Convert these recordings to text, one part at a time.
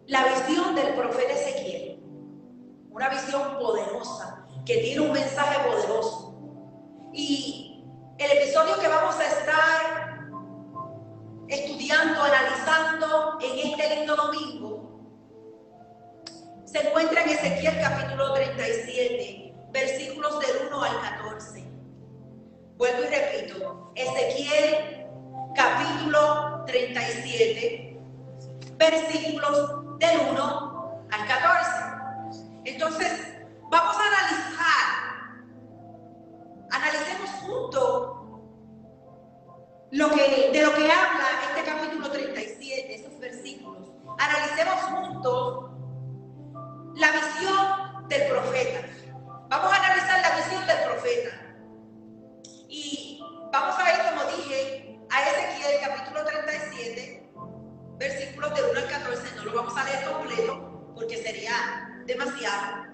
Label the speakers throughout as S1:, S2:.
S1: la visión del profeta Ezequiel. Una visión poderosa, que tiene un mensaje poderoso. Y el episodio que vamos a estar estudiando, analizando en este lindo domingo, se encuentra en Ezequiel capítulo 37, versículos del 1 al 14. Vuelvo y repito, Ezequiel capítulo 37, versículos del 1 al 14. Entonces, vamos a analicemos juntos de lo que habla este capítulo 37, esos versículos. Analicemos juntos la visión del profeta. Vamos a analizar la visión del profeta. Y vamos a ir, como dije, a Ezequiel capítulo 37, versículos del 1 al 14. No lo vamos a leer completo porque sería demasiado.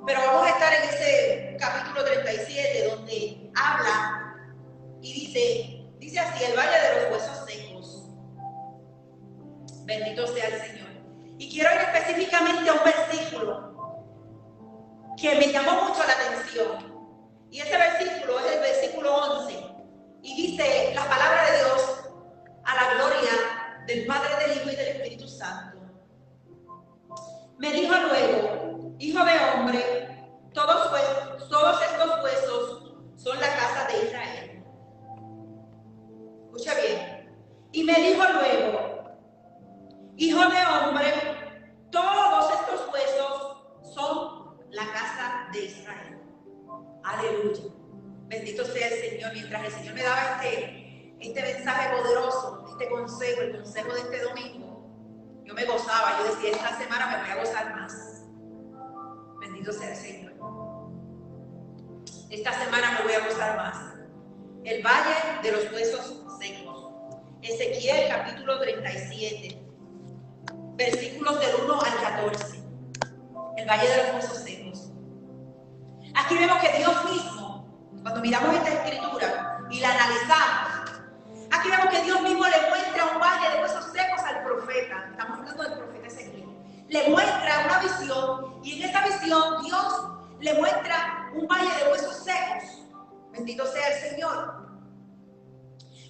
S1: Pero vamos a estar en ese capítulo 37 donde habla y dice así: el valle de los huesos secos. Bendito sea el Señor. Y quiero ir específicamente a un versículo que me llamó mucho la atención. Y ese versículo es el versículo 11. Y dice la palabra de Dios, a la gloria del Padre, del Hijo y del Espíritu Santo. Me dijo luego: hijo de hombre, todos estos huesos son la casa de Israel. Escucha bien. Y me dijo luego: hijo de hombre, todos estos huesos son la casa de Israel. Aleluya. Bendito sea el Señor. Mientras el Señor me daba este mensaje poderoso, este consejo, el consejo de este domingo, yo me gozaba. Yo decía: esta semana me voy a gozar más. Bendito sea el Señor. Esta semana me voy a gozar más. El valle de los huesos secos. Ezequiel capítulo 37, versículos del 1 al 14. El valle de los huesos secos. Aquí vemos que Dios mismo, cuando miramos esta escritura y la analizamos, aquí vemos que Dios mismo le muestra un valle de huesos secos al profeta. Estamos hablando del profeta Ezequiel. Le muestra una visión, y en esa visión Dios le muestra un valle de huesos secos. Bendito sea el Señor.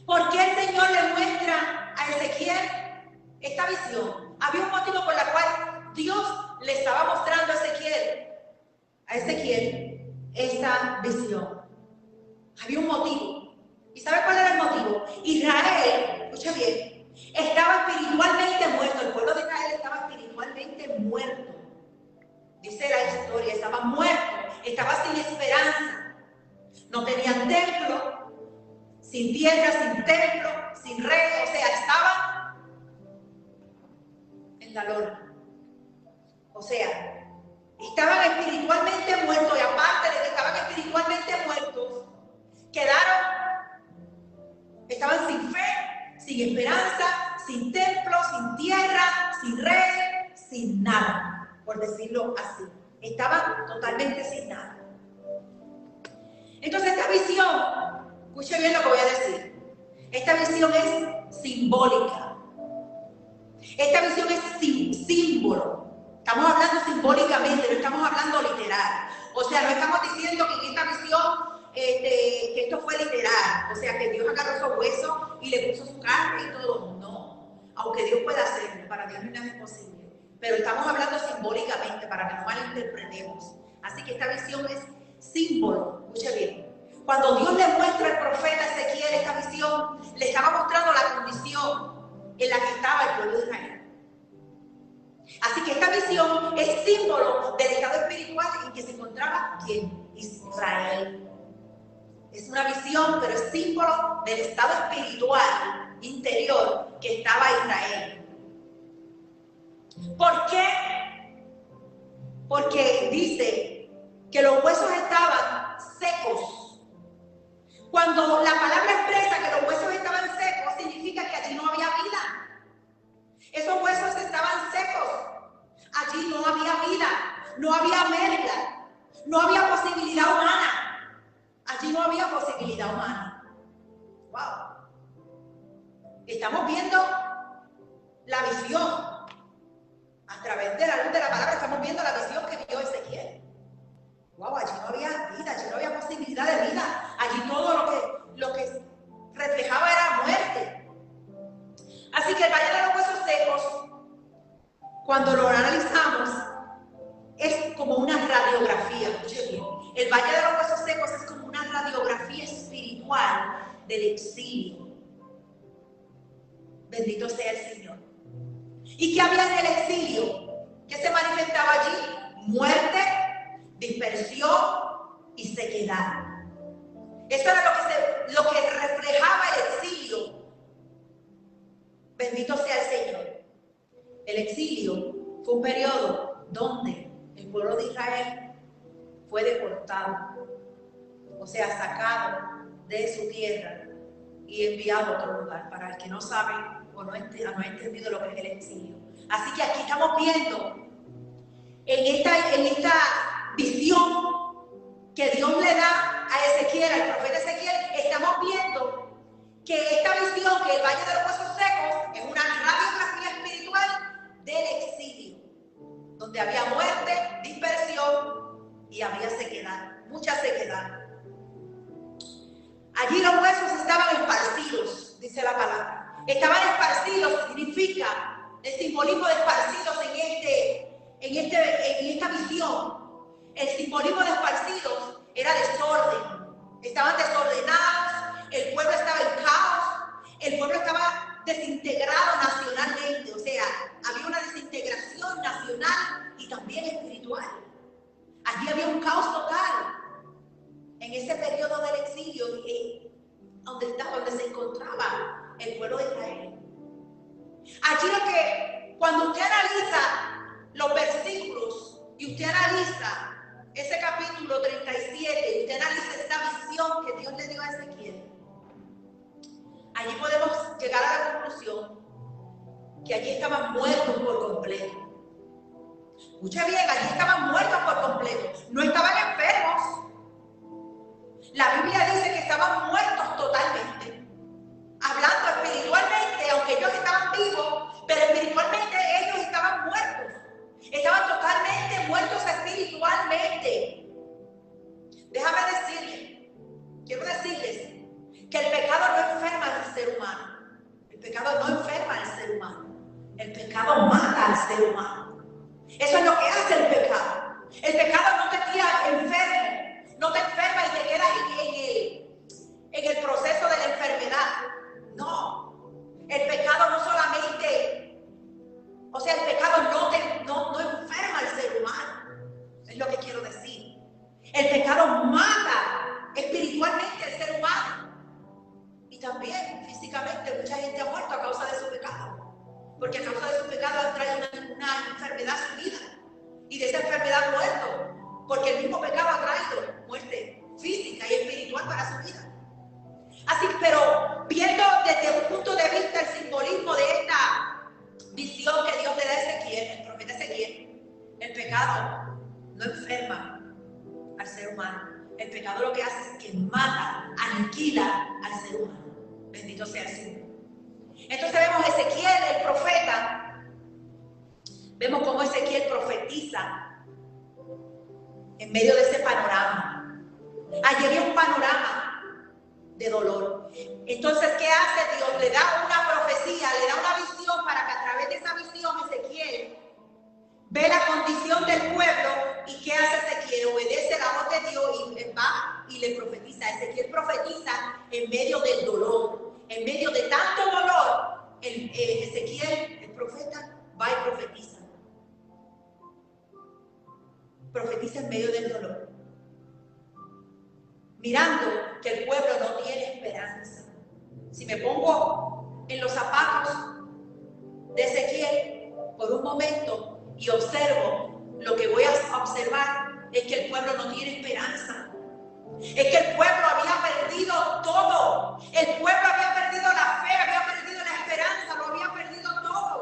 S1: ¿Por qué el Señor le muestra a Ezequiel esta visión? Había un motivo por el cual Dios le estaba mostrando a Ezequiel esta visión. Había un motivo. ¿Y sabe cuál era el motivo? Israel, escucha bien, estaba espiritualmente muerto. El pueblo de Israel estaba espiritualmente muerto. Dice la historia, estaba muerto, estaba sin esperanza. No tenían templo, sin tierra, sin templo, sin rey. O sea, estaba en la lona. O sea, estaban espiritualmente muertos, y aparte de que estaban espiritualmente muertos, estaban sin fe, sin esperanza, sin templo, sin tierra, sin rey, sin nada, por decirlo así. Estaban totalmente sin nada. Entonces esta visión, escuche bien lo que voy a decir, esta visión es simbólica. Esta visión es símbolo. Estamos hablando simbólicamente, no estamos hablando literal. O sea, no estamos diciendo que en esta visión que esto fue literal. O sea, que Dios agarró esos huesos y le puso su carne y todo. No. Aunque Dios pueda hacerlo, para Dios no es imposible. Pero estamos hablando simbólicamente para que no malinterpretemos. Así que esta visión es símbolo. Escuche bien. Cuando Dios le muestra al profeta Ezequiel esta visión, le estaba mostrando la condición en la que estaba el pueblo de Israel. Así que esta visión es símbolo del estado espiritual en que se encontraba ¿quién? Israel. Es una visión, pero es símbolo del estado espiritual interior que estaba Israel. ¿Por qué? Porque dice que los huesos estaban secos. Cuando la palabra expresa que los huesos estaban secos, significa que allí no había vida. Esos huesos estaban secos. Allí no había vida, no había mezcla, no había posibilidad humana. Allí no había posibilidad humana. Wow. Estamos viendo la visión. A través de la luz de la palabra estamos viendo la visión que vio Ezequiel. Wow, allí no había vida, allí no había posibilidad de vida. Allí todo lo que reflejaba era muerte. Así que el Valle de los Huesos Secos, cuando lo analizamos, es como una radiografía. Escuche bien. El Valle de los Huesos Secos es como una radiografía espiritual del exilio. Bendito sea el Señor. ¿Y qué había en el exilio? ¿Qué se manifestaba allí? Muerte, dispersión y sequedad. Eso era lo que reflejaba el exilio. Bendito sea el Señor. El exilio fue un periodo donde el pueblo de Israel fue deportado, o sea, sacado de su tierra y enviado a otro lugar. Para el que no sabe o no ha entendido lo que es el exilio. Así que aquí estamos viendo en esta visión que Dios le da a Ezequiel, al profeta Ezequiel, estamos viendo que esta visión, que el Valle de los Huesos Secos, es una radiografía espiritual del exilio, donde había muerte, dispersión y había sequedad, mucha sequedad. Allí los huesos estaban esparcidos, dice la palabra. Estaban esparcidos, significa el simbolismo de esparcidos en esta visión. El simbolismo de esparcidos era desorden. Estaban desordenados, el pueblo estaba en caos, el pueblo estaba desintegrado nacionalmente. O sea, había una desintegración nacional y también espiritual. Allí había un caos total. En ese periodo del exilio, donde se encontraba el pueblo de Israel. Allí cuando usted analiza los versículos y usted analiza ese capítulo 37 y usted analiza esta visión que Dios le dio a Ezequiel, allí podemos llegar a la conclusión que allí estaban muertos por completo. Escuche bien, allí estaban muertos por completo, no estaban enfermos. La Biblia dice que estaban muertos totalmente. Hablando espiritualmente, aunque ellos estaban vivos, pero espiritualmente ellos estaban muertos. Estaban totalmente muertos espiritualmente. Déjame quiero decirles que el pecado no enferma al ser humano. El pecado no enferma al ser humano. El pecado mata al ser humano. Eso es lo que hace el pecado. El pecado no te tira enfermo. No te enferma y te quedas en el proceso de la enfermedad. No. El pecado no solamente, o sea, el pecado no enferma al ser humano. Es lo que quiero decir. El pecado mata espiritualmente al ser humano. Y también físicamente mucha gente ha muerto a causa de su pecado. Porque a causa de su pecado trae una enfermedad a su vida. Y de esa enfermedad ha muerto. Porque el mismo pecado ha traído muerte física y espiritual para su vida. Así, pero viendo desde un punto de vista el simbolismo de esta visión que Dios le da a Ezequiel, el profeta Ezequiel, el pecado no enferma al ser humano. El pecado lo que hace es que mata, aniquila al ser humano. Bendito sea el Señor. Entonces vemos a Ezequiel, el profeta, vemos cómo Ezequiel profetiza en medio de ese panorama. Allí había un panorama de dolor. Entonces, ¿qué hace Dios? Le da una profecía, le da una visión para que a través de esa visión Ezequiel ve la condición del pueblo. ¿Y qué hace Ezequiel? Obedece la voz de Dios y va y le profetiza. Ezequiel profetiza en medio del dolor, en medio de tanto dolor. Ezequiel, el profeta, va y profetiza. Profetiza en medio del dolor, mirando que el pueblo no tiene esperanza. Si me pongo en los zapatos de Ezequiel por un momento y observo, lo que voy a observar es que el pueblo no tiene esperanza. Es que el pueblo había perdido todo. El pueblo había perdido la fe, había perdido la esperanza, lo había perdido todo.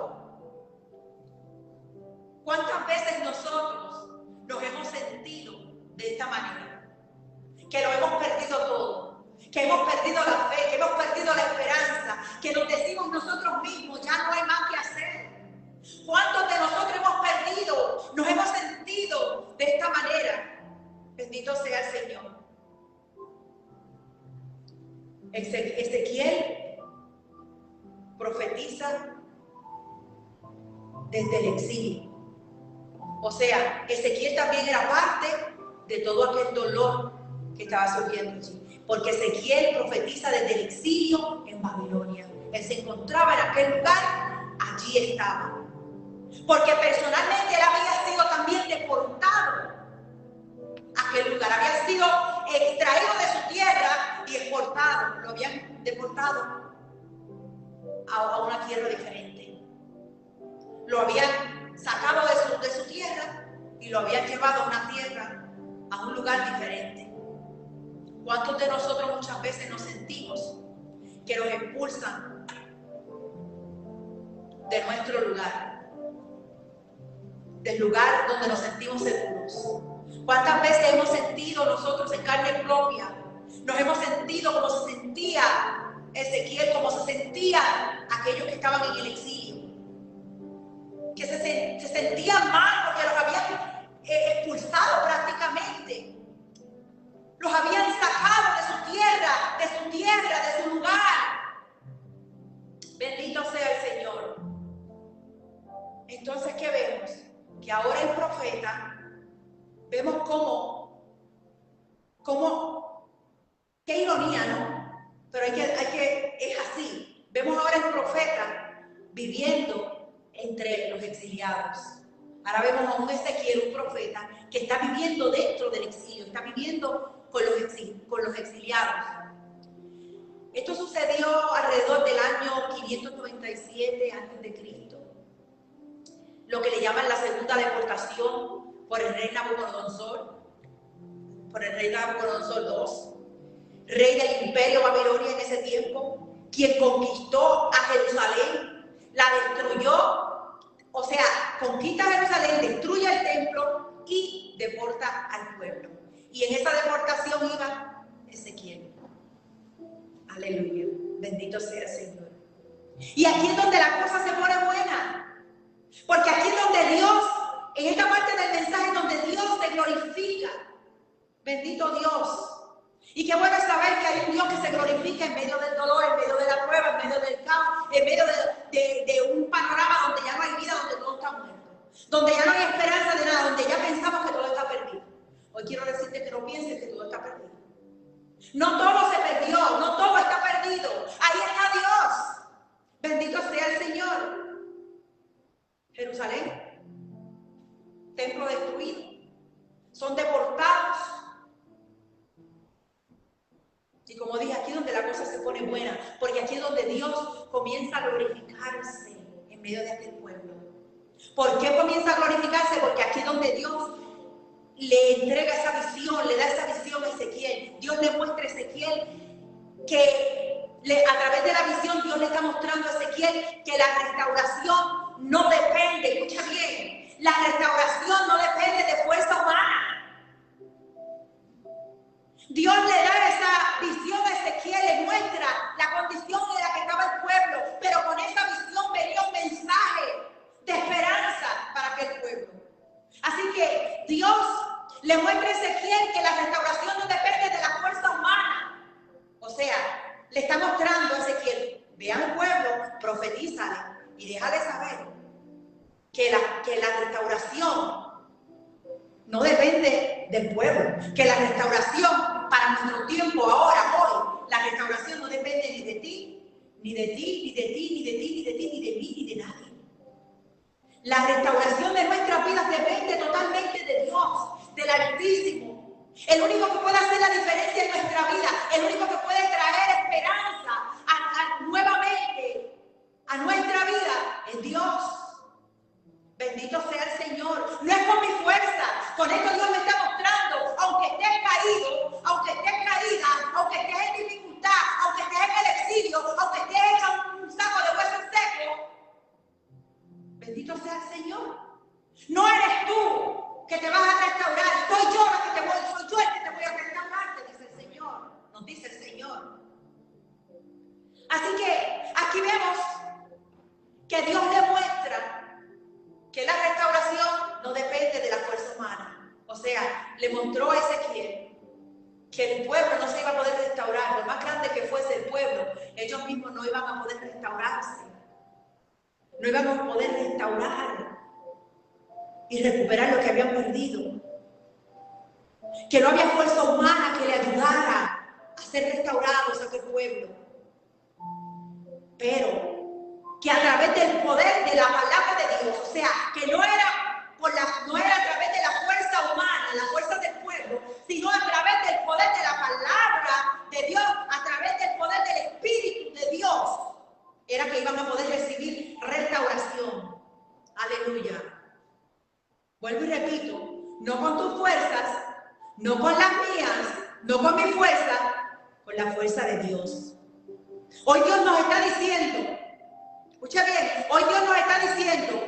S1: ¿Cuántas veces nosotros nos hemos sentido de esta manera? Que lo hemos perdido todo, que hemos perdido la fe, que hemos perdido la esperanza, que nos decimos nosotros mismos, ya no hay más que hacer. ¿Cuántos de nosotros hemos perdido de esta manera, bendito sea el Señor. Ezequiel profetiza desde el exilio. O sea, Ezequiel también era parte de todo aquel dolor que estaba surgiendo allí. Porque Ezequiel profetiza desde el exilio en Babilonia. Él se encontraba en aquel lugar, allí estaba. Porque personalmente él había sido también deportado a aquel lugar. Había sido extraído de su tierra y exportado. Lo habían deportado a una tierra diferente. Lo habían sacado de su tierra y lo habían llevado a una tierra, a un lugar diferente. ¿Cuántos de nosotros muchas veces nos sentimos que nos expulsan de nuestro lugar, del lugar donde nos sentimos seguros? ¿Cuántas veces hemos sentido nosotros en carne propia? Nos hemos sentido como se sentía Ezequiel, como se sentían aquellos que estaban en el exilio, que se sentían mal porque los habían expulsado prácticamente. Los habían sacado de su tierra, de su lugar. Bendito sea el Señor. Entonces, ¿qué vemos? Que ahora el profeta, vemos cómo, qué ironía, ¿no? Pero es así. Vemos ahora el profeta viviendo entre los exiliados. Ahora vemos a un Ezequiel, un profeta, que está viviendo dentro del exilio, está viviendo con los exiliados. Esto sucedió alrededor del año 597 a.C., lo que le llaman la segunda deportación por el rey Nabucodonosor, II, rey del imperio Babilonia en ese tiempo, quien conquistó a Jerusalén, la destruyó, o sea, conquista Jerusalén, destruye el templo y deporta al pueblo. Y en esa deportación iba Ezequiel. Aleluya. Bendito sea el Señor. Y aquí es donde la cosa se pone buena. Porque aquí es donde Dios, en esta parte del mensaje, donde Dios se glorifica. Bendito Dios. Y qué bueno saber que hay un Dios que se glorifica en medio del dolor, en medio de la prueba, en medio del caos, en medio de un panorama donde ya no hay vida, donde todo está muerto. Donde ya no hay esperanza de nada, donde ya pensamos que todo está perdido. Hoy quiero decirte que no pienses que todo está perdido. No todo se perdió, no todo está perdido. Ahí está Dios. Bendito sea el Señor. Jerusalén, templo destruido, son deportados. Y como dije, aquí es donde la cosa se pone buena, porque aquí es donde Dios comienza a glorificarse en medio de aquel pueblo. ¿Por qué comienza a glorificarse? Porque aquí es donde Dios le entrega esa visión, le da esa visión a Ezequiel. Dios le muestra a Ezequiel que a través de la visión Dios le está mostrando a Ezequiel que la restauración no depende, escucha bien, la restauración no depende de fuerza humana. Dios le da esa visión a Ezequiel, le muestra la condición en la que estaba el pueblo, pero con esa visión venía un mensaje de esperanza para aquel pueblo. Así que Dios le muestra a Ezequiel que la restauración no depende de la fuerza humana. O sea, le está mostrando a Ezequiel, ve al pueblo, profetízale y déjale saber que la restauración no depende del pueblo, que la restauración para nuestro tiempo ahora, hoy, la restauración no depende ni de ti, ni de ti, ni de ti, ni de ti, ni de ti, ni de mí, ni de nadie. La restauración de nuestras vidas depende totalmente de Dios, del Altísimo. El único que puede hacer la diferencia en nuestra vida, el único que puede traer esperanza nuevamente a nuestra vida es Dios. Bendito sea el Señor. No es por mi fuerza. Con esto Dios me está mostrando, aunque estés caído, aunque estés caída, aunque estés en dificultad, aunque estés en el exilio, aunque estés en un saco de huesos secos. Bendito sea el Señor. No eres tú que te vas a restaurar. Soy yo el que te voy a restaurar, te dice el Señor. Nos dice el Señor. Así que aquí vemos que Dios demuestra que la restauración no depende de la fuerza humana. O sea, le mostró a Ezequiel que el pueblo no se iba a poder restaurar. Por más grande que fuese el pueblo, ellos mismos no iban a poder restaurarse. No iban a poder restaurar y recuperar lo que habían perdido. Que no había fuerza humana que le ayudara a ser restaurados a aquel pueblo. Pero que a través del poder de la palabra de Dios, o sea, que no era a través de la fuerza humana, la fuerza del pueblo, sino a través del poder de la palabra de Dios, a través del poder del Espíritu de Dios, era que iban a poder recibir restauración. Aleluya. Vuelvo y repito, no con tus fuerzas, no con las mías, no con mi fuerza, con la fuerza de Dios. Hoy Dios nos está diciendo, escucha bien, hoy Dios nos está diciendo,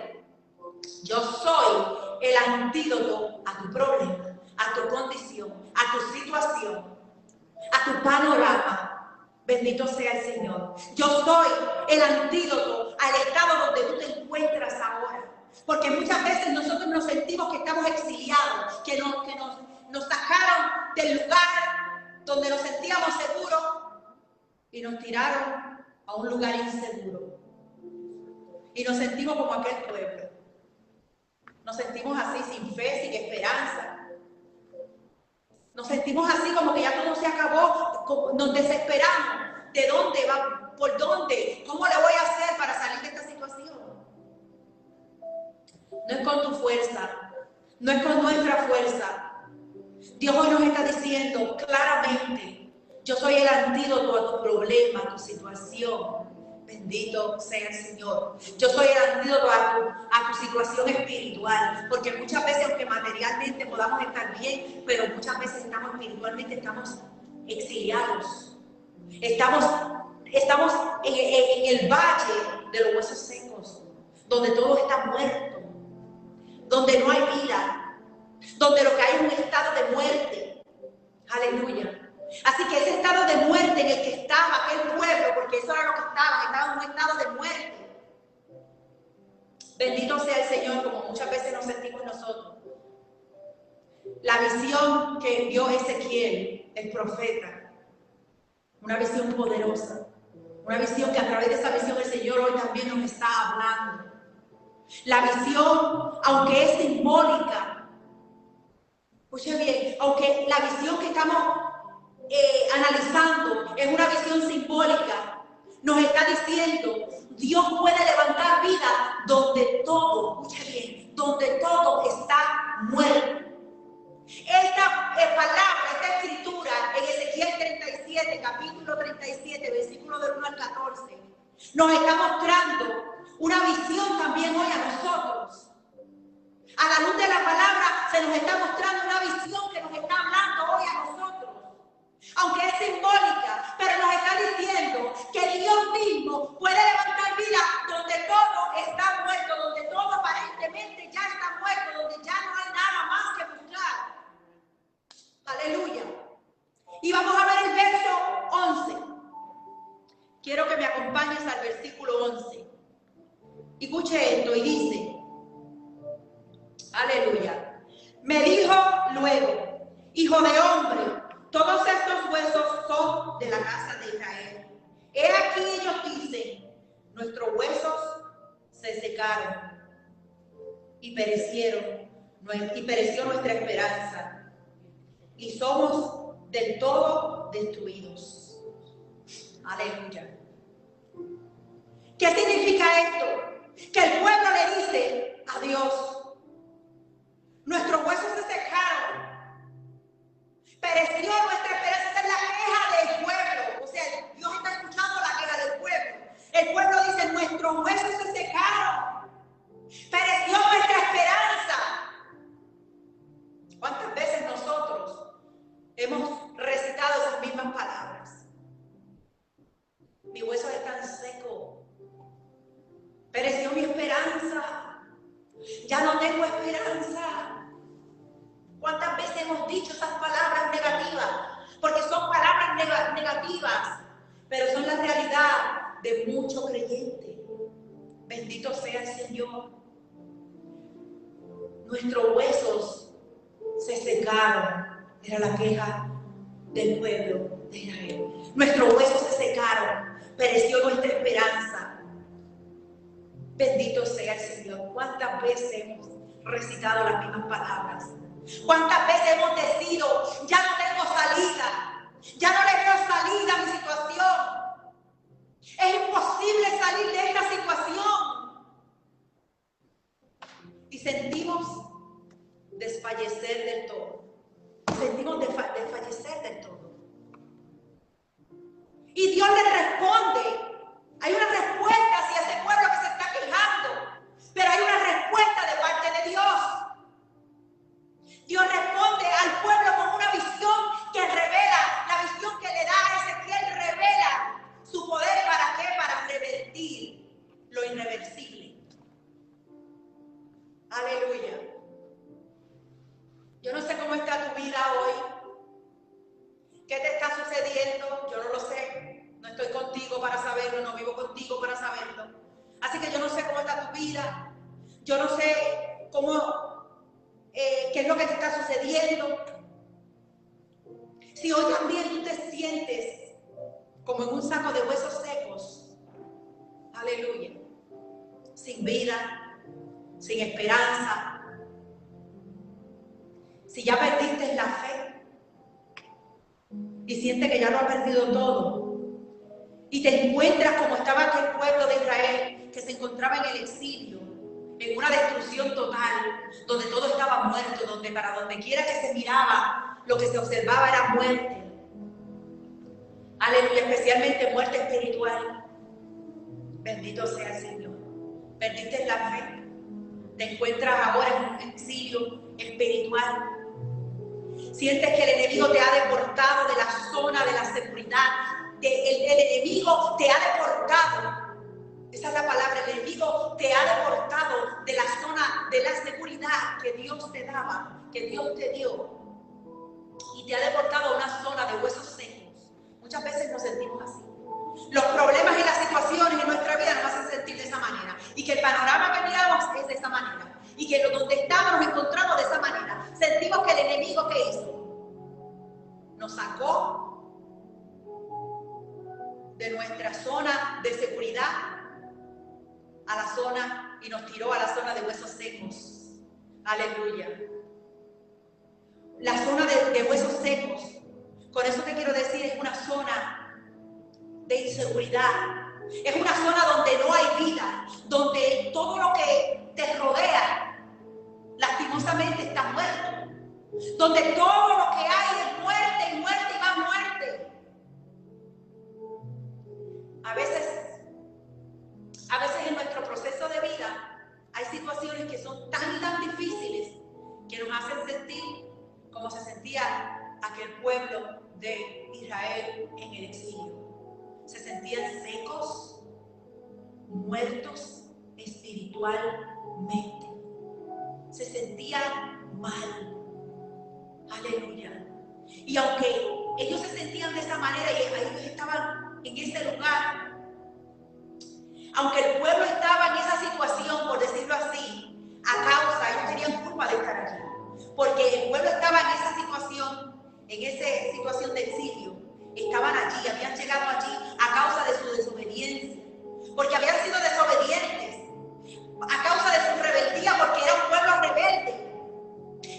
S1: yo soy el antídoto a tu problema, a tu condición, a tu situación, a tu panorama. Bendito sea el Señor. Yo soy el antídoto al estado donde tú te encuentras ahora. Porque muchas veces nosotros nos sentimos que estamos exiliados, que nos sacaron del lugar donde nos sentíamos seguros y nos tiraron a un lugar inseguro. Y nos sentimos como aquel pueblo. Nos sentimos así, sin fe, sin esperanza. Nos sentimos así como que ya todo se acabó. Nos desesperamos. ¿De dónde va? ¿Por dónde? ¿Cómo le voy a hacer para salir de esta situación? No es con tu fuerza. No es con nuestra fuerza. Dios hoy nos está diciendo claramente, yo soy el antídoto a tu problema, a tu situación. Bendito sea el Señor. Yo soy el antídoto a tu situación espiritual. Porque muchas veces, aunque materialmente podamos estar bien, pero muchas veces espiritualmente estamos exiliados. Estamos en el valle de los huesos secos, donde todo está muerto, donde no hay vida, donde lo que hay es un estado de muerte. Aleluya. Así que ese estado de muerte en el que estaba aquel pueblo, porque eso era lo que estaba en un estado de muerte. Bendito sea el Señor, como muchas veces nos sentimos nosotros. La visión que vio Ezequiel, el profeta, una visión poderosa, una visión que a través de esa visión el Señor hoy también nos está hablando. La visión, aunque es simbólica, escuche bien, aunque la visión que estamos analizando es una visión simbólica, nos está diciendo, Dios puede levantar vida donde todo, escuche bien, donde todo está muerto. Esta palabra, esta escritura en Ezequiel 37, capítulo 37, versículo del 1 al 14, nos está mostrando una visión también hoy a nosotros. A la luz de la palabra se nos está mostrando una visión que nos está hablando hoy a nosotros. Aunque es simbólica, pero nos está diciendo que Dios mismo puede levantar vida donde todo está muerto, donde todo aparentemente ya está muerto, donde ya no hay nada más que buscar. Aleluya. Y vamos a ver el verso 11. Quiero que me acompañes al versículo 11. Y escuche esto y dice, aleluya. Me dijo luego, hijo de hombre, todos estos huesos son de la casa de Israel. He aquí ellos dicen, nuestros huesos se secaron y perecieron, y pereció nuestra esperanza, y somos del todo destruidos. Aleluya. ¿Qué significa esto? Que el pueblo le dice a Dios, nuestros huesos se secaron, pereció nuestra esperanza. Esa es la queja del pueblo. O sea, Dios está escuchando la queja del pueblo. El pueblo dice, nuestros huesos se secaron, pereció nuestra esperanza. ¿Cuántas veces nosotros hemos recitado esas mismas palabras? Mis huesos están secos, pereció mi esperanza, ya no tengo esperanza. ¿Cuántas veces hemos dicho esas palabras negativas? Porque son palabras negativas, pero son la realidad de muchos creyentes. Bendito sea el Señor. Nuestros huesos se secaron. Era la queja del pueblo de Israel. Nuestros huesos se secaron, pereció nuestra esperanza. Bendito sea el Señor. ¿Cuántas veces hemos recitado las mismas palabras? ¿Cuántas veces hemos decidido, ya no tengo salida, ya no le veo salida a mi situación? Es imposible salir de esta situación. Y sentimos desfallecer del todo. Sentimos desfallecer del todo. Y Dios le responde. Hay una respuesta hacia ese pueblo que se está quejando. Pero hay una respuesta de parte de Dios. Dios responde al pueblo con una visión que revela, la visión que le da a Ezequiel revela su poder. ¿Para qué? Para revertir lo irreversible. Aleluya. Yo no sé cómo está tu vida hoy. ¿Qué te está sucediendo? Yo no lo sé. No estoy contigo para saberlo, no vivo contigo para saberlo. Así que yo no sé cómo está tu vida. Yo no sé qué es lo que te está sucediendo. Si hoy también tú te sientes como en un saco de huesos secos, aleluya, sin vida, sin esperanza, si ya perdiste la fe y sientes que ya lo has perdido todo, y te encuentras como estaba aquel pueblo de Israel que se encontraba en el exilio, en una destrucción total, donde todo estaba muerto, donde para donde quiera que se miraba, lo que se observaba era muerte. Aleluya, especialmente muerte espiritual. Bendito sea el Señor. Perdiste la fe. Te encuentras ahora en un exilio espiritual. Sientes que el enemigo te ha deportado de la zona de la seguridad. El enemigo te ha deportado. Esa es la palabra. El enemigo te ha deportado de la zona de la seguridad que Dios te daba, que Dios te dio. Y te ha deportado a una zona de huesos secos. Muchas veces nos sentimos así. Los problemas y las situaciones en nuestra vida nos hacen sentir de esa manera. Y que el panorama que miramos es de esa manera. Y que donde estamos nos encontramos de esa manera. Sentimos que el enemigo, ¿qué hizo? Nos sacó de nuestra zona de seguridad a la zona y nos tiró a la zona de huesos secos. Aleluya. La zona de huesos secos, con eso que quiero decir, es una zona de inseguridad. Es una zona donde no hay vida, donde todo lo que te rodea lastimosamente está muerto, donde todo lo que hay es muerte y muerte y más muerte. A veces en nuestro proceso de vida hay situaciones que son tan difíciles que nos hacen sentir como se sentía aquel pueblo de Israel en el exilio. Se sentían secos, muertos espiritualmente. Se sentían mal. Aleluya. Y aunque ellos se sentían de esa manera y ellos estaban en ese lugar, aunque el pueblo estaba en esa situación, por decirlo así, a causa, ellos tenían culpa de estar allí, porque el pueblo estaba en esa situación de exilio, estaban allí, habían llegado allí a causa de su desobediencia, porque habían sido desobedientes, a causa de su rebeldía, porque era un pueblo rebelde.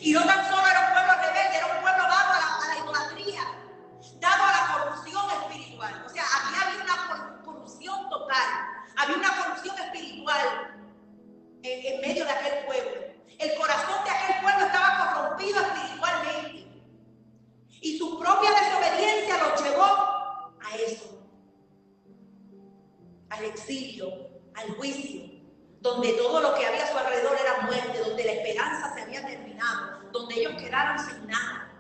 S1: Y no tan solo era un pueblo rebelde, era un pueblo dado a la idolatría, dado a la corrupción espiritual. O sea, había una corrupción total, había una corrupción espiritual en medio de aquel pueblo. El corazón de aquel pueblo estaba corrompido espiritualmente. Y su propia desobediencia los llevó a eso, al exilio, al juicio, donde todo lo que había a su alrededor era muerte, donde la esperanza se había terminado, donde ellos quedaron sin nada.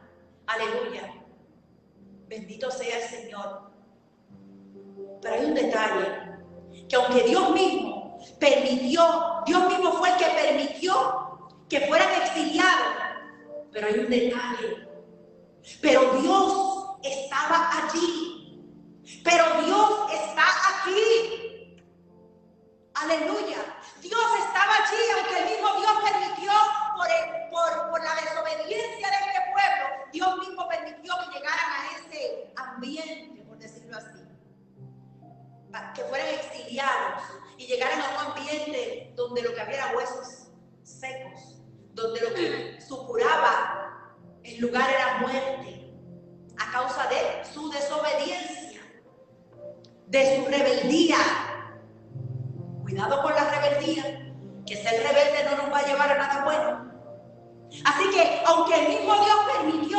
S1: Aleluya. Bendito sea el Señor. Pero hay un detalle, que aunque Dios mismo permitió, Dios mismo fue el que permitió que fueran exiliados, pero hay un detalle. Pero Dios estaba allí. Pero Dios está aquí. Aleluya. Dios estaba allí, aunque el mismo Dios permitió por la desobediencia de este pueblo que fueran exiliados y llegaran a un ambiente donde lo que había era huesos secos, donde lo que supuraba el lugar era muerte, a causa de su desobediencia, de su rebeldía. Cuidado con la rebeldía, que ser rebelde no nos va a llevar a nada bueno. Así que, aunque el mismo Dios permitió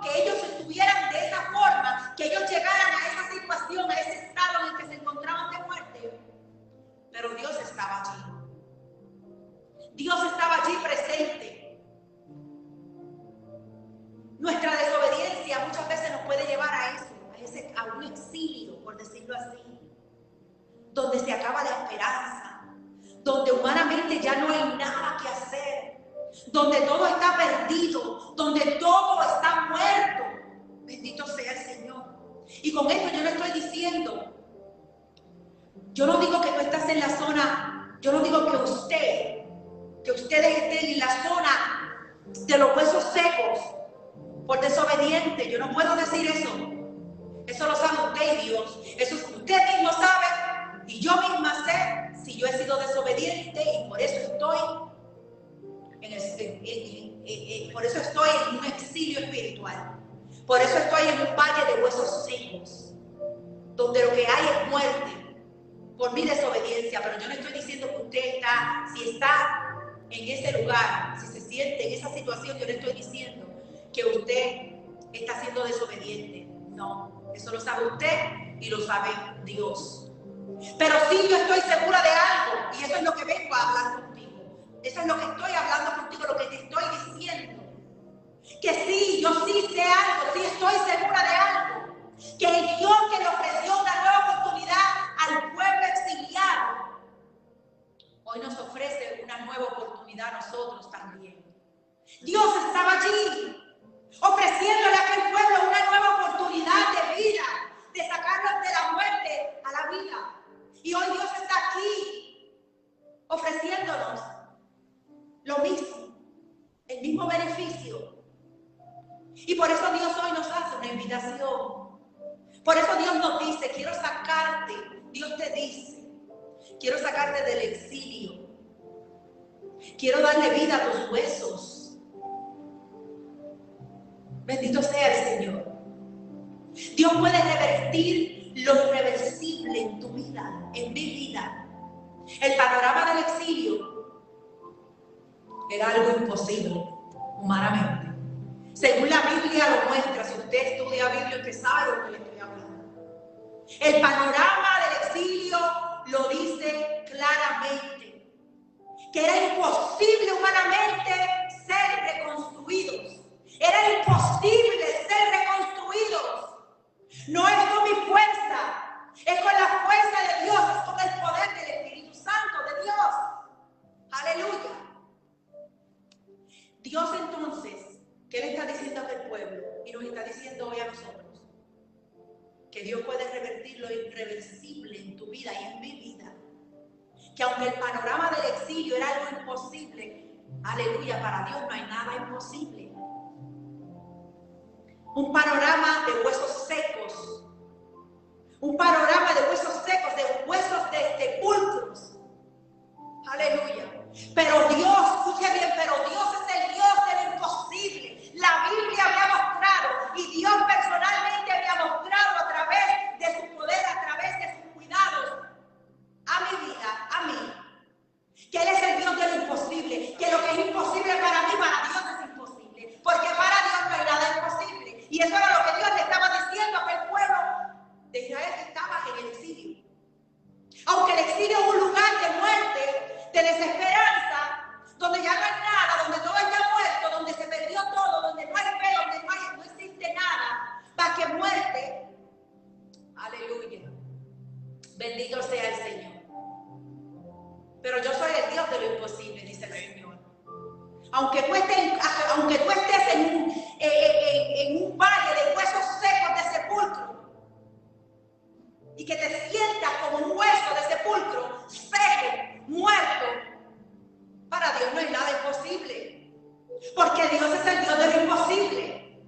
S1: que ellos estuvieran de esa forma, que ellos llegaran a esa situación, a ese estado en el que se encontraban de muerte, pero Dios estaba allí. Dios estaba allí presente. Nuestra desobediencia muchas veces nos puede llevar a eso, a un exilio, por decirlo así, donde se acaba la esperanza, donde humanamente ya no hay nada que hacer, donde todo está perdido, donde todo está muerto. Bendito sea el Señor. Y con esto yo no estoy diciendo, yo no digo que tú estás en la zona, yo no digo que ustedes estén en la zona de los huesos secos por desobediente. Yo no puedo decir eso. Eso lo sabe usted y Dios. Eso usted mismo sabe y yo misma sé si yo he sido desobediente, y por eso estoy en un exilio espiritual. Por eso estoy en un valle de huesos secos, donde lo que hay es muerte por mi desobediencia. Pero yo no estoy diciendo que usted si está en ese lugar, si se siente en esa situación, yo le estoy diciendo que usted está siendo desobediente. No, eso lo sabe usted y lo sabe Dios. Pero sí, yo estoy segura de algo, y eso es lo que vengo a hablar contigo. Eso es lo que estoy hablando contigo, lo que te estoy diciendo. Que sí, yo sí sé algo, sí estoy segura de algo. Que el Dios que le ofreció una nueva oportunidad al pueblo exiliado, hoy nos ofrece una nueva oportunidad a nosotros también. Dios estaba allí, ofreciéndole a aquel pueblo una nueva oportunidad de vida, de sacarlos de la muerte a la vida. Y hoy Dios está aquí, ofreciéndonos lo mismo, el mismo beneficio. Y por eso Dios hoy nos hace una invitación. Por eso Dios nos dice, quiero sacarte, Dios te dice, quiero sacarte del exilio. Quiero darle vida a tus huesos. Bendito sea el Señor. Dios puede revertir lo irreversible en tu vida, en mi vida. El panorama del exilio era algo imposible, humanamente. Según la Biblia lo muestra, si usted estudia Biblia, usted sabe de lo que le estoy hablando. El panorama del exilio lo dice claramente, que era imposible humanamente ser reconstruidos. Era imposible ser reconstruidos. No es con mi fuerza, es con la fuerza de Dios, es con el poder del Espíritu Santo de Dios. Aleluya. Dios entonces, ¿qué le está diciendo a aquel pueblo? Y nos está diciendo hoy a nosotros, que Dios puede revertir lo irreversible en tu vida y en mi vida. Que aunque el panorama del exilio era algo imposible, aleluya, para Dios no hay nada imposible. Un panorama de huesos secos, un panorama de huesos secos, de huesos de sepulcros. Aleluya. Pero Dios, escuche bien, pero Dios es el Dios de lo imposible. La Biblia me ha mostrado, y Dios personalmente me ha mostrado a través de su poder, a través de sus cuidados, a mi vida, a mí, que Él es el Dios de lo imposible, que lo que es imposible para mí, para Dios es imposible, porque para Dios no hay nada imposible. Y eso era lo que Dios le estaba diciendo a aquel pueblo de Israel que estaba en el exilio. Aunque el exilio es un lugar de muerte, de desesperanza, donde ya no hay nada, donde todo está muerto, donde se perdió todo, donde no hay fe, donde no existe nada más que muerte. Aleluya. Bendito sea el Señor. Pero yo soy el Dios de lo imposible, dice el Señor. Aunque tú estés en un valle de huesos secos de sepulcro, y que te sientas como un hueso de sepulcro, seco, muerto, para Dios no hay nada imposible. Porque Dios es el Dios de lo imposible.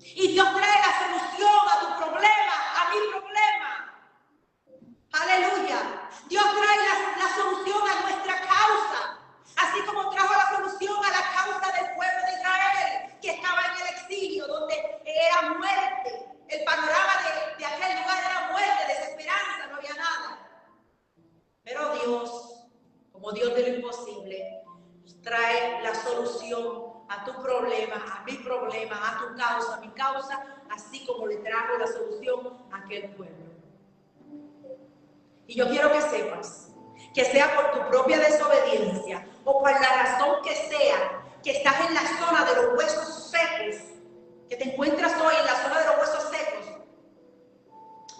S1: Y Dios trae la solución a tu problema, a mi problema. como Dios de lo imposible, trae la solución a tu problema, a mi problema, a tu causa, a mi causa, así como le trajo la solución a aquel pueblo. Y yo quiero que sepas que sea por tu propia desobediencia o por la razón que sea, que estás en la zona de los huesos secos, que te encuentras hoy en la zona de los huesos secos,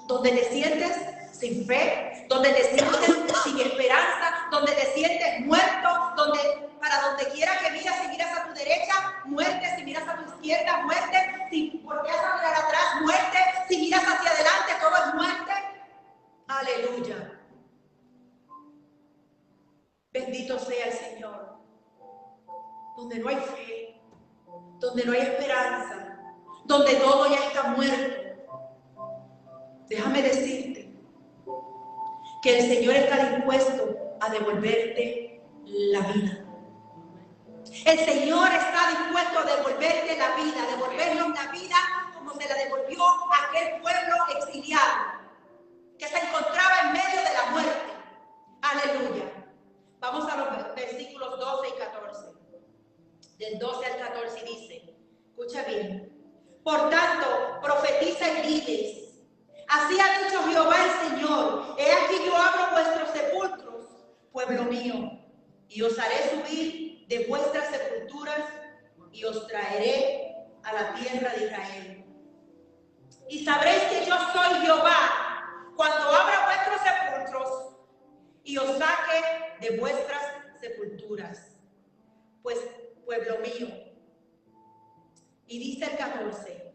S1: donde te sientes sin fe, donde te sientes sin esperanza, donde te sientes muerto, donde para donde quiera que miras, si miras a tu derecha, muerte, si miras a tu izquierda, muerte, si volteas a mirar atrás, muerte, si miras hacia adelante, todo es muerte. Aleluya. Bendito sea el Señor. Donde no hay fe, donde no hay esperanza, donde todo ya está muerto. Déjame decirte que el Señor está dispuesto a devolverte la vida. El Señor está dispuesto a devolverte la vida, devolvernos la vida como se la devolvió a aquel pueblo exiliado que se encontraba en medio de la muerte. Aleluya. Vamos a los versículos 12 y 14. Del 12 al 14 dice, escucha bien, por tanto, profetiza y diles, así ha dicho Jehová el Señor, he aquí yo abro vuestros sepulcros, pueblo mío, y os haré subir de vuestras sepulturas y os traeré a la tierra de Israel. Y sabréis que yo soy Jehová cuando abra vuestros sepulcros y os saque de vuestras sepulturas. Pues, pueblo mío, y dice el 14,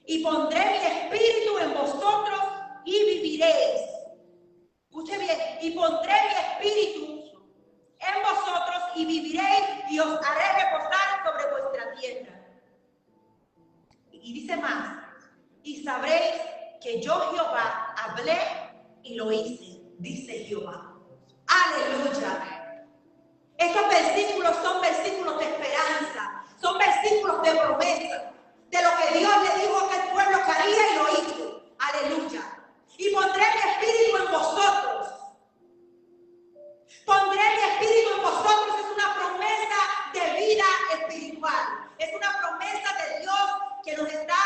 S1: y pondré mi espíritu en vosotros y viviréis. Escuche bien, y pondré mi espíritu en vosotros y viviréis y os haré reposar sobre vuestra tierra. Y dice más, y sabréis que yo Jehová hablé y lo hice, dice Jehová. Aleluya. Estos versículos son versículos de esperanza, son versículos de promesa, de lo que Dios le dijo a aquel pueblo que haría y lo hizo. Aleluya. Y pondré mi espíritu en vosotros. Pondré mi espíritu en vosotros es una promesa de vida espiritual. Es una promesa de Dios que nos está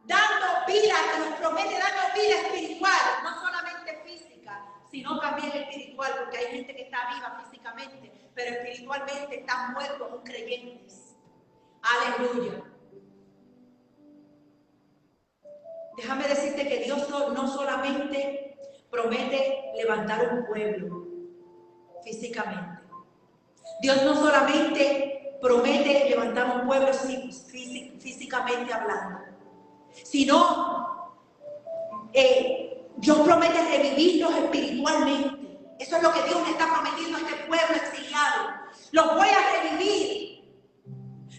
S1: dando vida, que nos promete darnos vida espiritual, no solamente física, sino también espiritual, porque hay gente que está viva físicamente, pero espiritualmente están muertos los creyentes. Aleluya. Déjame decirte que Dios no solamente promete levantar un pueblo físicamente. Dios no solamente promete levantar un pueblo físicamente hablando, sino Dios promete revivirlos espiritualmente. Eso es lo que Dios le está prometiendo a este pueblo exiliado. Los voy a revivir.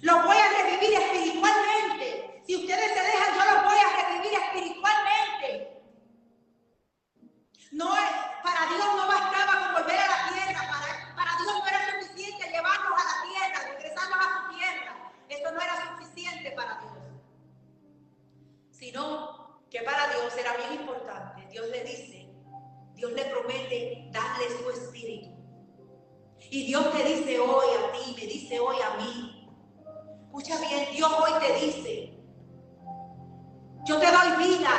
S1: Los voy a revivir espiritualmente. Si ustedes se dejan, yo los voy a revivir espiritualmente. No es, para Dios no bastaba con volver a la tierra. Para Dios no era suficiente llevarlos a la tierra, regresarlos a su tierra. Eso no era suficiente para Dios. Sino que para Dios era bien importante. Dios le dice, Dios le promete darle su espíritu. Y Dios te dice hoy a ti, me dice hoy a mí. Escucha bien, Dios hoy te dice, yo te doy vida.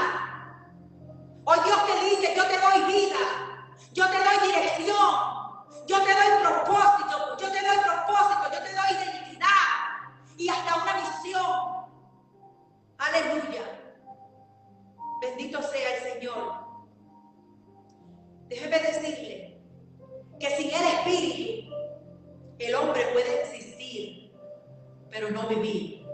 S1: Hoy Dios te dice, yo te doy vida. Yo te doy dirección. Yo te doy propósito. Yo te doy propósito. Yo te doy identidad. Y hasta una misión. Aleluya. Bendito sea el Señor. Déjeme decirle que sin el Espíritu el hombre puede existir, pero no vivir.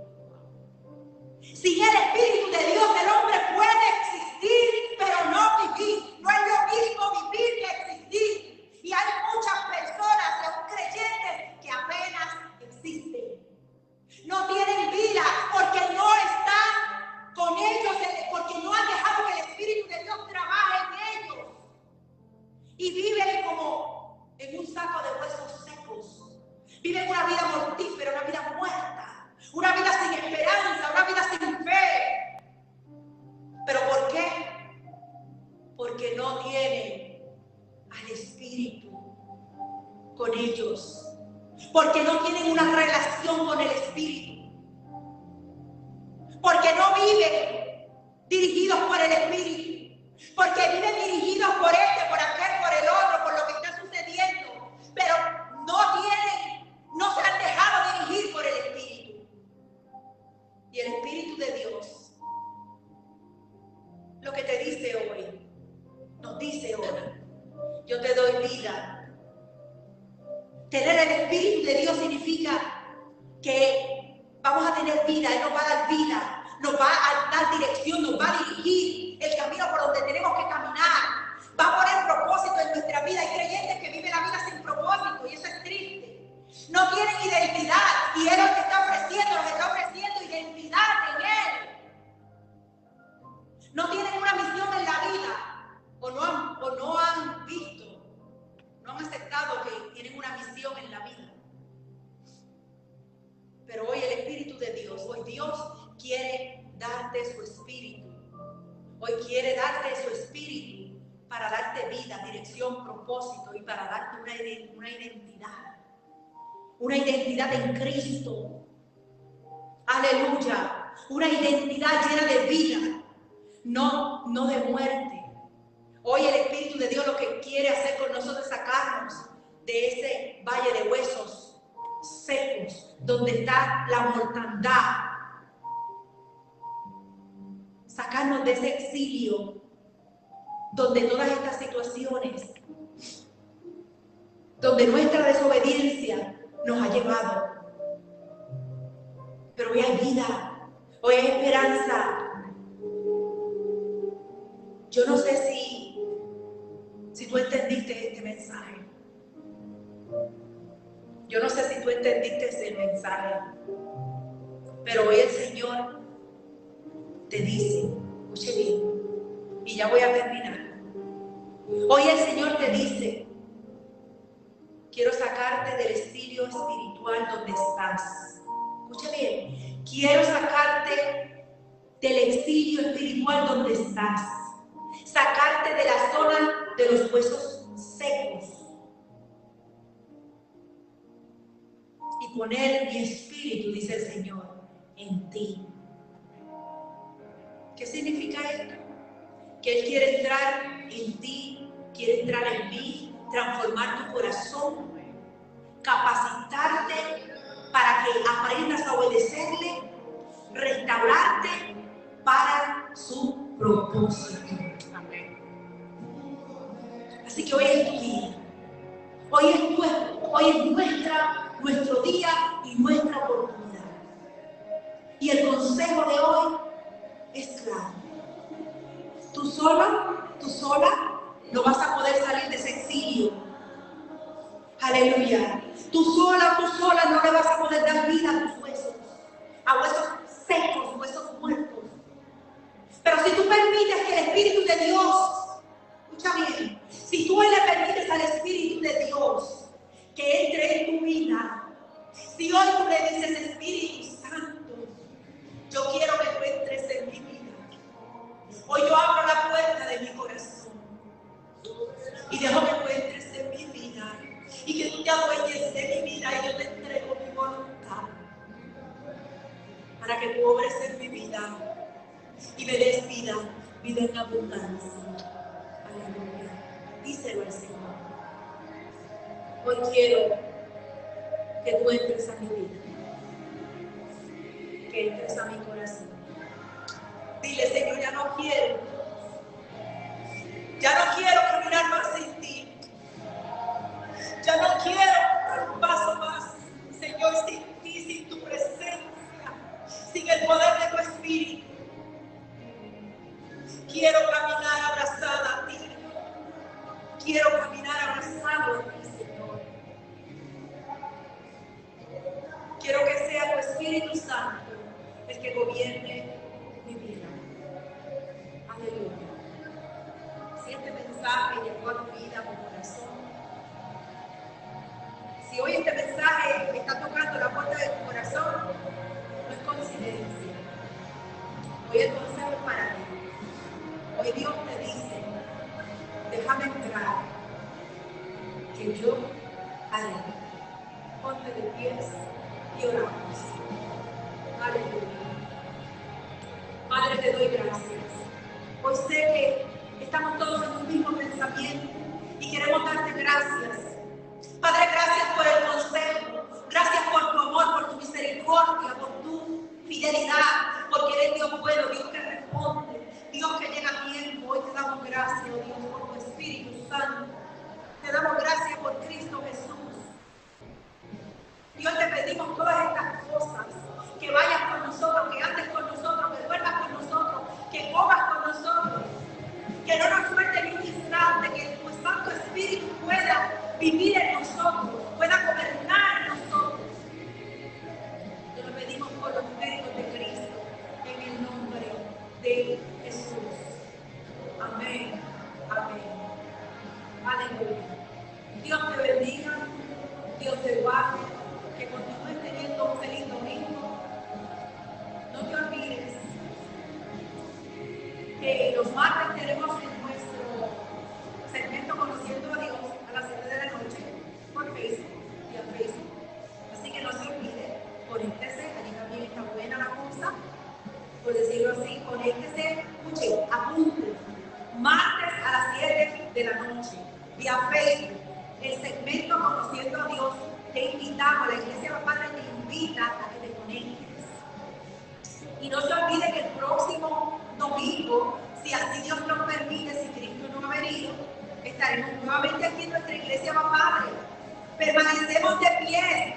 S1: Sin el Espíritu de Dios el hombre puede existir, pero no vivir. No es lo mismo vivir que existir. Y hay muchas personas, aún creyentes, que apenas existen. No tienen vida porque no están con ellos, porque no han dejado que el Espíritu de Dios trabaje en ellos. Y viven como en un saco de huesos secos. Viven una vida mortífera, una vida muerta, una vida sin esperanza, una vida sin fe. ¿Pero por qué? Porque no tienen al Espíritu con ellos, porque no tienen una relación con el Espíritu, porque no viven dirigidos por el Espíritu, porque viven dirigidos por este, por aquel, por el otro, por lo que está sucediendo, pero no se han dejado dirigir por el Espíritu. Y el Espíritu de Dios, lo que te dice hoy, nos dice hoy: yo te doy vida. Tener el Espíritu de Dios significa que vamos a tener vida. Él nos va a dar vida, nos va a dar dirección, nos va a dirigir el camino por donde tenemos que caminar. Va a poner propósito en nuestra vida. Hay creyentes que viven la vida sin propósito y eso es triste. No tienen identidad y Él nos está ofreciendo identidad en Él. No tienen una misión en la vida o no han visto, no han aceptado que tienen una misión en la vida. Pero hoy el Espíritu de Dios, hoy Dios quiere darte su Espíritu. Hoy quiere darte su Espíritu para darte vida, dirección, propósito y para darte una identidad. Una identidad en Cristo. Aleluya. Una identidad llena de vida, no de muerte. Hoy el Espíritu de Dios lo que quiere hacer con nosotros es sacarnos de ese valle de huesos secos, donde está la mortandad. Sacarnos de ese exilio, donde todas estas situaciones, donde nuestra desobediencia nos ha llevado. Pero hoy hay vida, hoy hay esperanza. Yo no sé si tú entendiste este mensaje. Yo no sé si tú entendiste ese mensaje. Pero hoy el Señor te dice, escuche bien, y ya voy a terminar. Hoy el Señor te dice: quiero sacarte del exilio espiritual donde estás. Escuche bien, quiero sacarte del exilio espiritual donde estás. Sacarte de la zona de los huesos secos y poner mi espíritu, dice el Señor, en ti. ¿Qué significa esto? Que Él quiere entrar en ti, quiere entrar en mí, transformar tu corazón, capacitarte para que aprendas a obedecerle, restaurarte para su propósito. Así que hoy es tu día. Hoy es nuestro día y nuestra oportunidad. Y el consejo de hoy es claro. Tú sola, no vas a poder salir de ese exilio. Aleluya. Tú sola no le vas a poder dar vida a tus huesos. A huesos secos, huesos muertos. Pero si tú permites que el Espíritu de Dios, escucha bien, si tú le permites al Espíritu de Dios que entre en tu vida, si hoy tú le dices: Espíritu Santo, yo quiero que tú entres en mi vida. Hoy yo abro la puerta de mi corazón y dejo que tú entres en mi vida y que tú te adueñes de mi vida y yo te entrego mi voluntad para que tú obres en mi vida y me des vida en abundancia. Aleluya. Díselo al Señor. Hoy quiero que tú entres a mi vida, que entres a mi corazón. Dile: Señor, ya no quiero caminar más sin ti. Ya no quiero dar un paso más, Señor, sin ti, sin tu presencia, sin el poder de tu Espíritu. Quiero caminar abrazada a ti. Quiero caminar abrazado a ti, Señor. Quiero que sea tu Espíritu Santo el que gobierne mi vida. Aleluya. Si este mensaje llegó a tu vida, a tu corazón, si hoy este mensaje está tocando la puerta de tu corazón, no es coincidencia. Hoy el consejo es para ti. Hoy Dios te dice: déjame entrar, que yo Aleluya. Ponte de pies y oramos. Aleluya. Padre, te doy gracias. Hoy sé que estamos todos en un mismo pensamiento y queremos darte gracias. Padre, gracias por el consejo. Gracias por tu amor, por tu misericordia, por tu fidelidad, porque eres Dios bueno, Dios que responde, Dios que llega a tiempo. Hoy te damos gracias, oh Dios, por tu Espíritu Santo. Te damos gracias por Cristo Jesús. Dios, te pedimos todas estas cosas, que vayas con nosotros, que andes con nosotros, que duermas con nosotros, que comas con nosotros, que no nos suelte ni un instante, que tu Santo Espíritu pueda vivir en nosotros, pueda gobernar en nosotros. Te lo pedimos por los méritos de Cristo, en el nombre de Jesús. Amén. Amén. Aleluya. Dios te bendiga, Dios te guarde, que continúes teniendo un feliz domingo. No te olvides que los martes tenemos en nuestro segmento Conociendo a Dios a las 7 de la noche por Facebook y a Facebook. Así que no se olvide, conéctese, allí también está buena la cosa, por decirlo así, conéctese, escuche, apunte. Martes a las 7 de la noche, vía Facebook, el segmento Conociendo a Dios. Te invitamos, la Iglesia Padre te invita a que te conectes. Y no se olvide que el próximo domingo, si así Dios nos permite, si Cristo no ha venido, estaremos nuevamente aquí en nuestra Iglesia Padre. Permanecemos de pie.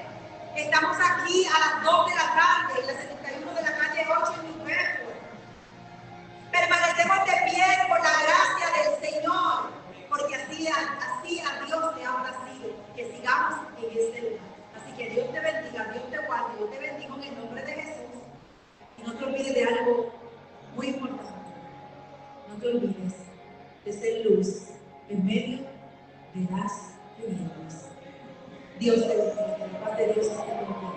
S1: Estamos aquí a las 2 de la tarde, en la 71 de la calle 8 en New Bedford. Permanecemos de pie por la gracia del Señor, porque así a Dios le ha placido que sigamos en este lugar. Así que Dios te bendiga, Dios te guarde, Dios te bendiga en el nombre de Jesús. Y no te olvides de algo muy importante. No te olvides de ser luz en medio de las tinieblas. Dios te bendiga, que la paz de Dios esté contigo.